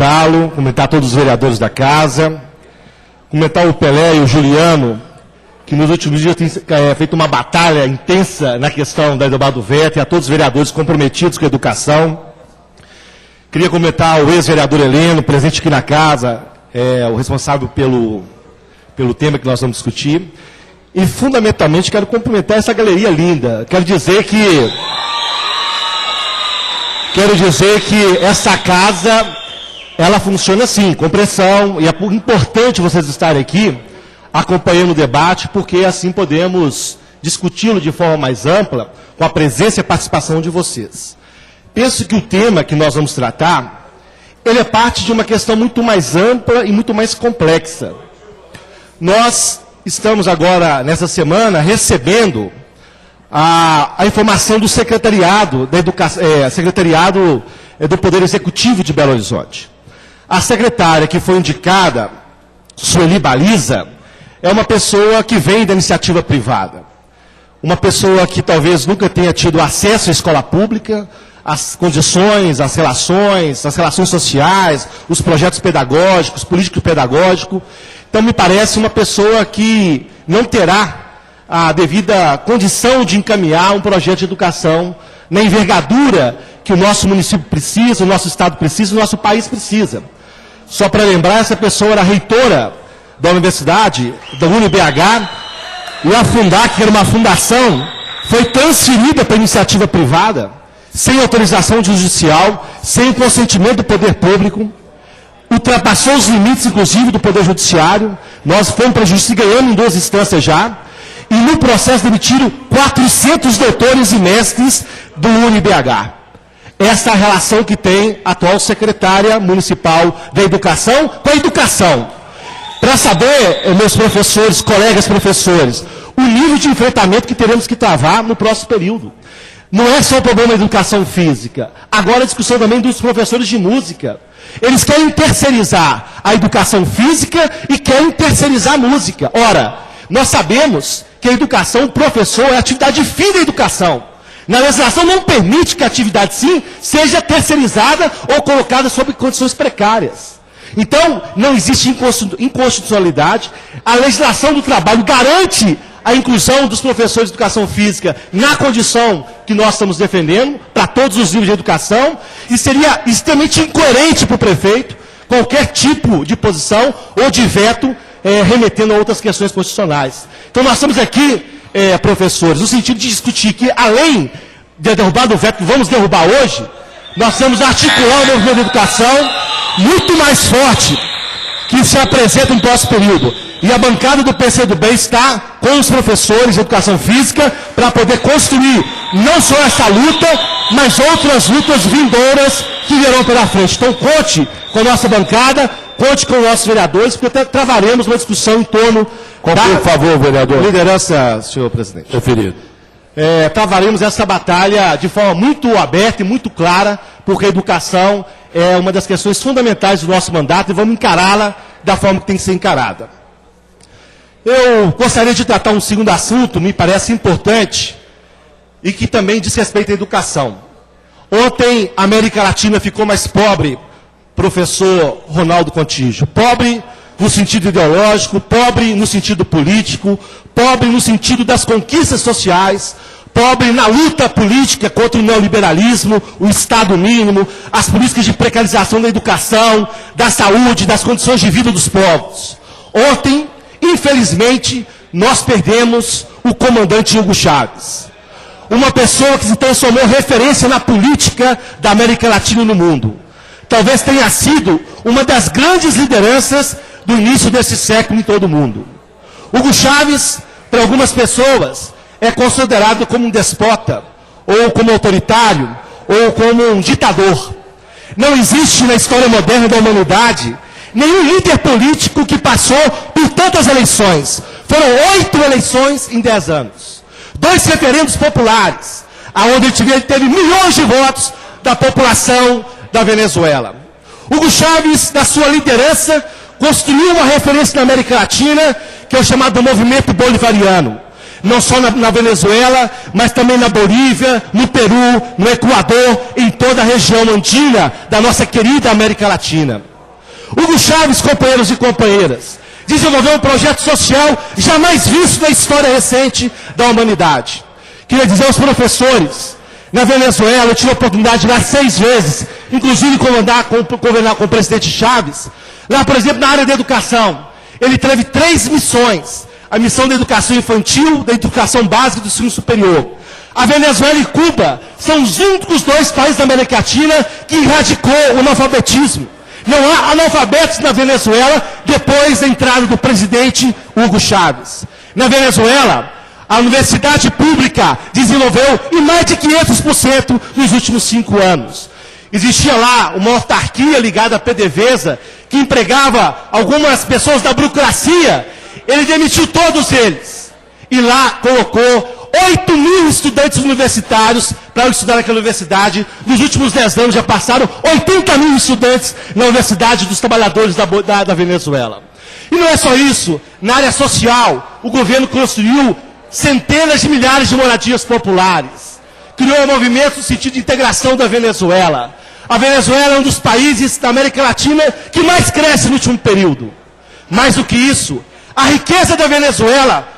cumprimentá-lo, cumprimentar todos os vereadores da casa, cumprimentar o Pelé e o Juliano, que nos últimos dias têm feito uma batalha intensa na questão da derrubada do veto, e a todos os vereadores comprometidos com a educação. Queria cumprimentar o ex-vereador Heleno, presente aqui na casa, o responsável pelo tema que nós vamos discutir. E, fundamentalmente, quero cumprimentar essa galeria linda. Quero dizer que essa casa, ela funciona assim, com pressão, e é importante vocês estarem aqui acompanhando o debate, porque assim podemos discuti-lo de forma mais ampla, com a presença e a participação de vocês. Penso que o tema que nós vamos tratar, ele é parte de uma questão muito mais ampla e muito mais complexa. Nós estamos agora, nessa semana, recebendo a informação do secretariado da Educação, secretariado do Poder Executivo de Belo Horizonte. A secretária que foi indicada, Sueli Baliza, é uma pessoa que vem da iniciativa privada. Uma pessoa que talvez nunca tenha tido acesso à escola pública, as condições, as relações sociais, os projetos pedagógicos, político-pedagógico. Então, me parece uma pessoa que não terá a devida condição de encaminhar um projeto de educação na envergadura que o nosso município precisa, o nosso estado precisa, o nosso país precisa. Só para lembrar, essa pessoa era reitora da universidade, da UniBH, e a Fundac, que era uma fundação, foi transferida para a iniciativa privada, sem autorização judicial, sem o consentimento do poder público, ultrapassou os limites, inclusive, do poder judiciário. Nós fomos para a justiça e ganhamos em 2 instâncias já, e no processo demitiram 400 doutores e mestres do UniBH. Essa é a relação que tem a atual secretária municipal da educação com a educação. Para saber, meus professores, colegas professores, o nível de enfrentamento que teremos que travar no próximo período. Não é só o problema da educação física. Agora a discussão também dos professores de música. Eles querem terceirizar a educação física e querem terceirizar a música. Ora, nós sabemos que a educação, o professor, é a atividade fim da educação. Na legislação não permite que a atividade, sim, seja terceirizada ou colocada sob condições precárias. Então, não existe inconstitucionalidade. A legislação do trabalho garante a inclusão dos professores de educação física na condição que nós estamos defendendo, para todos os níveis de educação, e seria extremamente incoerente para o prefeito qualquer tipo de posição ou de veto remetendo a outras questões constitucionais. Então, nós estamos aqui, professores, no sentido de discutir que, além de derrubar do veto que vamos derrubar hoje, nós temos articular o movimento de educação muito mais forte que se apresenta no próximo período. E a bancada do PCdoB está com os professores de educação física para poder construir não só essa luta, mas outras lutas vindouras que virão pela frente. Então, conte com a nossa bancada, conte com os nossos vereadores, porque travaremos uma discussão em torno da por favor, vereador. Liderança, senhor presidente. Referido. Travaremos essa batalha de forma muito aberta e muito clara, porque a educação é uma das questões fundamentais do nosso mandato e vamos encará-la da forma que tem que ser encarada. Eu gostaria de tratar um segundo assunto, me parece importante, e que também diz respeito à educação. Ontem, a América Latina ficou mais pobre, professor Ronaldo Contígio. Pobre no sentido ideológico, pobre no sentido político, pobre no sentido das conquistas sociais, pobre na luta política contra o neoliberalismo, o Estado mínimo, as políticas de precarização da educação, da saúde, das condições de vida dos povos. Ontem, infelizmente, nós perdemos o comandante Hugo Chávez. Uma pessoa que se transformou referência na política da América Latina e no mundo. Talvez tenha sido uma das grandes lideranças do início desse século em todo o mundo. Hugo Chávez, para algumas pessoas, é considerado como um despota, ou como autoritário, ou como um ditador. Não existe na história moderna da humanidade nenhum líder político que passou por tantas eleições. Foram 8 eleições em 10 anos. 2 referendos populares, onde ele teve milhões de votos da população da Venezuela. Hugo Chávez, na sua liderança, construiu uma referência na América Latina, que é o chamado movimento bolivariano. Não só na Venezuela, mas também na Bolívia, no Peru, no Equador, em toda a região andina da nossa querida América Latina. Hugo Chávez, companheiros e companheiras, desenvolveu um projeto social jamais visto na história recente da humanidade. Queria dizer aos professores, na Venezuela, eu tive a oportunidade de ir lá 6 vezes, inclusive governar com o presidente Chávez. Lá, por exemplo, na área da educação, ele teve 3 missões. A missão da educação infantil, da educação básica e do ensino superior. A Venezuela e Cuba são os únicos 2 países da América Latina que erradicou o analfabetismo. Não há analfabetos na Venezuela depois da entrada do presidente Hugo Chávez. Na Venezuela, a universidade pública desenvolveu em mais de 500% nos últimos 5 anos. Existia lá uma autarquia ligada à PDVSA que empregava algumas pessoas da burocracia. Ele demitiu todos eles. E lá colocou 8 mil estudantes universitários para estudar naquela universidade. Nos últimos 10 anos já passaram 80 mil estudantes na Universidade dos Trabalhadores da Venezuela. E não é só isso. Na área social, o governo construiu centenas de milhares de moradias populares. Criou movimentos no sentido de integração da Venezuela. A Venezuela é um dos países da América Latina que mais cresce no último período. Mais do que isso, a riqueza da Venezuela,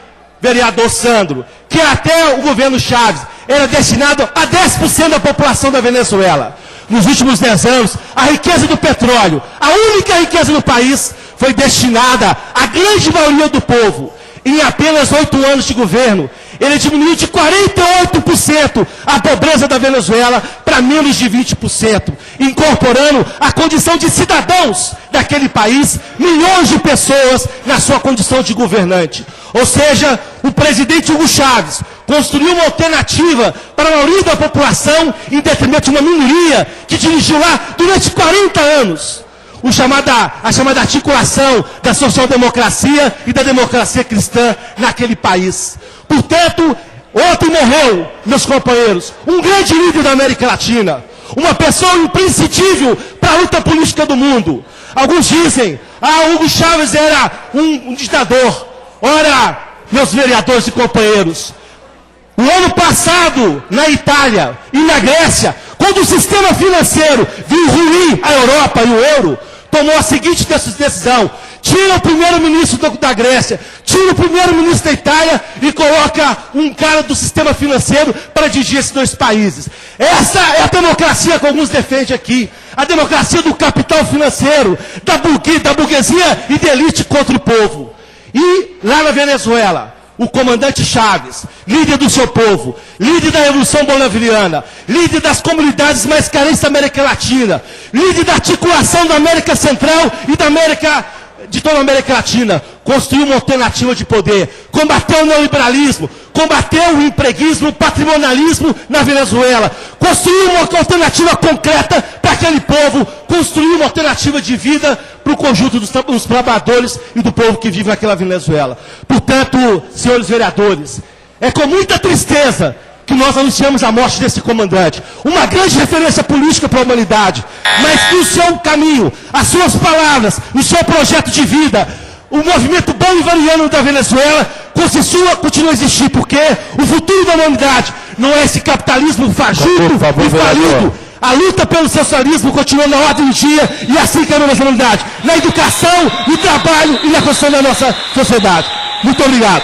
vereador Sandro, que até o governo Chávez era destinado a 10% da população da Venezuela. Nos últimos 10 anos, a riqueza do petróleo, a única riqueza do país, foi destinada à grande maioria do povo. Em apenas 8 anos de governo, ele diminuiu de 48% a pobreza da Venezuela para menos de 20%, incorporando a condição de cidadãos daquele país, milhões de pessoas na sua condição de governante. Ou seja, o presidente Hugo Chávez construiu uma alternativa para a maioria da população em detrimento de uma minoria que dirigiu lá durante 40 anos. A chamada articulação da social-democracia e da democracia cristã naquele país. Portanto, ontem morreu, meus companheiros, um grande líder da América Latina, uma pessoa imprescindível para a luta política do mundo. Alguns dizem, Hugo Chávez era um ditador. Ora, meus vereadores e companheiros, o ano passado, na Itália e na Grécia, quando o sistema financeiro viu ruir a Europa e o euro, tomou a seguinte decisão: tira o primeiro-ministro da Grécia, tira o primeiro-ministro da Itália e coloca um cara do sistema financeiro para dirigir esses 2 países. Essa é a democracia que alguns defendem aqui. A democracia do capital financeiro, da burguesia e da elite contra o povo. E lá na Venezuela, o comandante Chávez, líder do seu povo, líder da Revolução Bolivariana, líder das comunidades mais carentes da América Latina, líder da articulação da América Central e de toda a América Latina, construiu uma alternativa de poder, combateu o neoliberalismo, combateu o empreguismo, o patrimonialismo na Venezuela, construiu uma alternativa concreta para aquele povo, construiu uma alternativa de vida para o conjunto dos trabalhadores e do povo que vive naquela Venezuela. Portanto, senhores vereadores, é com muita tristeza que nós anunciamos a morte desse comandante. Uma grande referência política para a humanidade, mas que o seu caminho, as suas palavras, o seu projeto de vida, o movimento bolivariano da Venezuela continua a existir, porque o futuro da humanidade não é esse capitalismo fajuto e falido. A luta pelo socialismo continua na ordem do dia e assim que a nossa humanidade, na educação, no trabalho e na construção da nossa sociedade. Muito obrigado.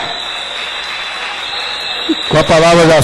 Com a palavra da